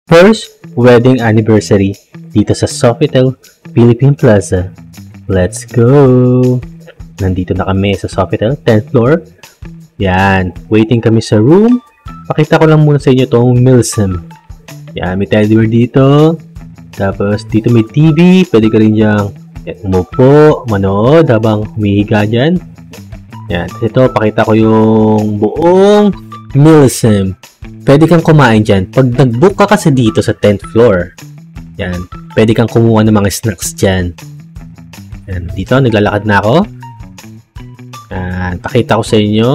first wedding anniversary dito sa Sofitel Philippine Plaza. Let's go! Nandito na kami sa Sofitel, 10th floor. Yan, waiting kami sa room. Pakita ko lang muna sa inyo itong Milsim. Yan, may teddy bear dito. Tapos dito may TV. Pwede ka rin diyang umupo, manood habang humihiga dyan. Yan, ito pakita ko yung buong Milsim. Pwede kang kumain dyan. Pag nag-book ka kasi dito sa 10th floor, yan, pwede kang kumuha ng mga snacks dyan. Yan, dito, naglalakad na ako. Yan, pakita ko sa inyo.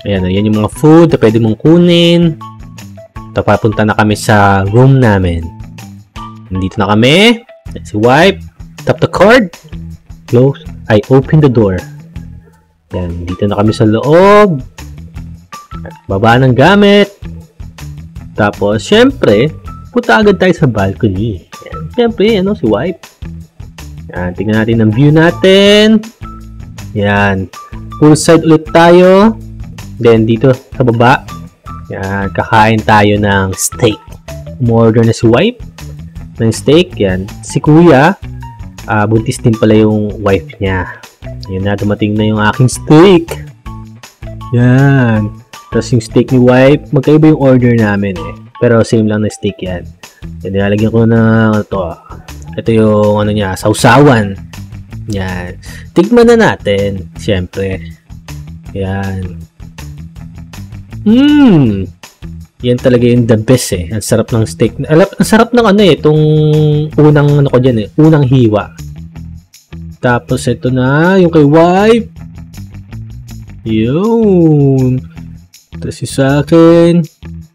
Ayan, yan yung mga food na pwede mong kunin. Ito, papunta na kami sa room namin. Nandito na kami. Let's wipe. Tap the card. Close. I open the door. Yan, dito na kami sa loob. Baba ng gamit. Tapos, syempre, punta agad tayo sa balcony. Yan, syempre, ano, si wipe. Yan, tingnan natin ang view natin. Yan, poolside ulit tayo. Then, dito sa baba, yan, kakain tayo ng steak. Umorder na si wife ng steak. Yan, si kuya, buntis din pala yung wife niya. Yan na, dumating na yung aking steak. Yan. Tapos yung steak ni wife, magkaiba yung order namin eh. Pero same lang na steak yan. Yan, nilalagyan ko na ito yung ano niya, sausawan. Yan. Tignan na natin, siyempre. Yan. Yan talaga yung the best eh. Ang sarap ng steak. Ang sarap ng ano eh, itong unang ano ko dyan eh, unang hiwa. Tapos ito na, yung kay wife. Yun. Tapos yung sa akin.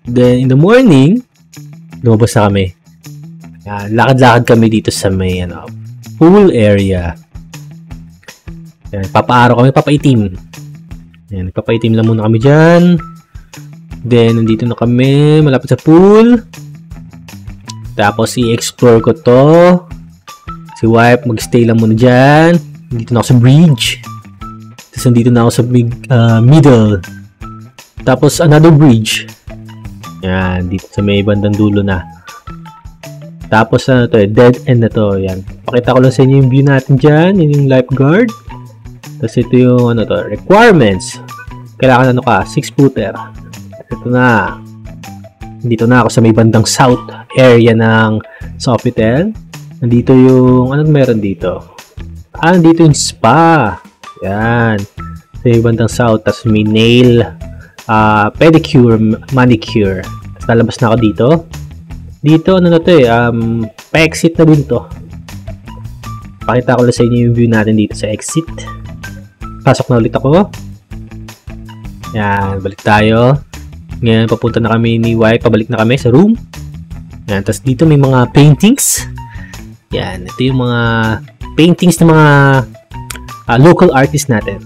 Then in the morning, lumabas na kami. Yan, lakad-lakad kami dito sa may ano, pool area. Yan, papaaraw kami, papaitim. Yan, papaitim lang muna kami dyan. Then, nandito na kami, malapit sa pool. Tapos, i-explore ko to. Si wife, mag-stay lang muna dyan. Nandito na ako sa bridge. Tapos, nandito na ako sa middle. Tapos, another bridge. Yan, dito sa may bandang dulo na. Tapos, ano to, dead end na to. Yan. Pakita ko lang sa inyo yung view natin dyan. Yun yung lifeguard. Tapos, ito yung, ano to, requirements. Kailangan, ano ka, 6-footer. Ito na. Dito na ako sa may bandang south area ng Sofitel. Nandito yung, anong meron dito? Nandito yung spa. Yan. Sa may bandang south. Tapos may nail, pedicure, manicure. Tapos lalabas na ako dito. Dito, ano na to eh, pa-exit na din to. Pakita ko lang sa inyo yung view natin dito sa exit. Pasok na ulit ako. Yan, balik tayo. Ngayon, papunta na kami ni wife. Pabalik na kami sa room. Yan, tapos dito may mga paintings. Yan, ito yung mga paintings ng mga local artists natin.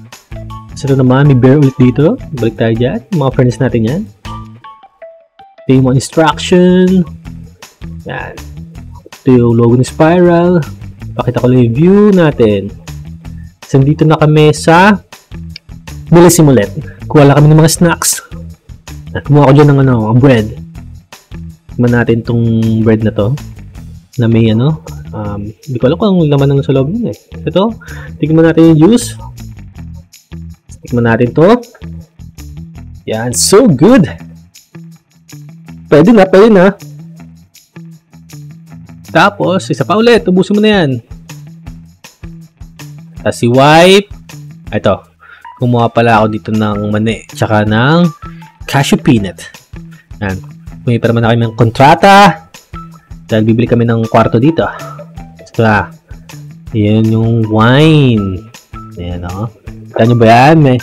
So, ito naman, may bear ulit dito. Balik tayo dyan. Mga friends natin yan. Ito yung mga instruction. Yan. Ito yung logo ni Spiral. Pakita ko lang yung view natin. So, dito na kami sa Milsim ulit. Kuha lang kami ng mga snacks. Kumuha ko dyan ng ano, bread. Tignan natin tong bread na to. Na may ano. Hindi ko alam kung ang laman ng sa loob nun eh. Ito. Tignan natin yung juice. Tignan natin to. Yan. So good. Pwede na, pwede na. Tapos, isa pa ulit. Ubusin mo na yan. Tapos si wife. Ito. Kumuha pala ako dito ng mani. Tsaka ng cashew peanut. Yan. May para man na kami ng kontrata. Dahil bibili kami ng kwarto dito. So, yan yung wine. Yan o. Kita nyo ba yan? May,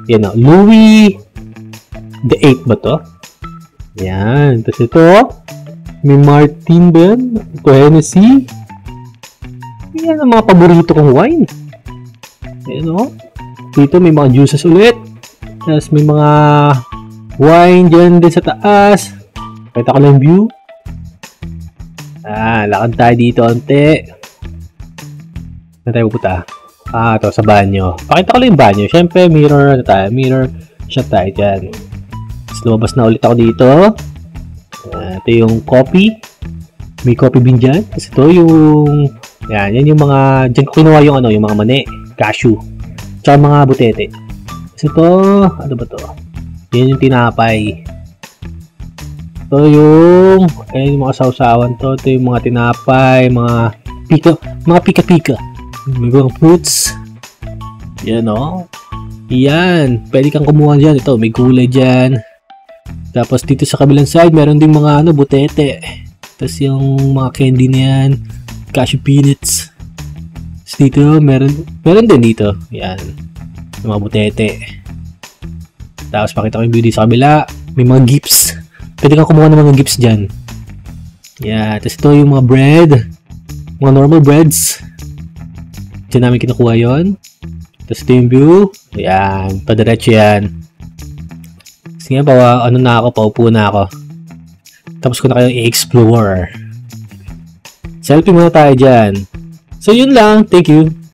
yan o. Louis the 8th ba to? Yan. Tapos ito. May Martin ba yan? Ito Hennessy. Yan ang mga paborito kong wine. Yan o. Dito may mga juices ulit. Tapos may mga wine dyan din sa taas. Pakita ko lang yung view. Lakad tayo dito onte. Saan tayo pupunta? Ito sa banyo. Pakita ko lang yung banyo. Siyempre, mirror shot tayo dyan. Tapos lumabas na ulit ako dito. Yan, ito yung coffee. May coffee bean dyan. Tapos ito yung... Yan yung mga... Dyan ko kinuha yung yung mga mani, cashew. Tsaka mga butete. Tapos ito... Ano ba to? Yan yung tinapay. Ito yung... Ayan yung mga sausawan to. Ito yung mga tinapay, mga pika-pika. May mga fruits. Yan Yan. Pwede kang kumuha dyan. Ito, may gulay dyan. Tapos dito sa kabilang side, meron ding mga butete. Tapos yung mga candy na yan, cashew peanuts. Tapos dito, meron din dito. Yan. Yung mga butete. Tapos pakita ko yung beauty sa kabila. May mga gifts. Pwede kang kumuha ng mga gifts dyan. Yan. Tapos ito yung mga bread. Mga normal breads. Diyan namin kinukuha yon. Tapos ito yung view. Yan. Padiretso yan. Sige, paupo na ako. Tapos ko na kayo i-explore. Selfie muna tayo dyan. So, yun lang. Thank you.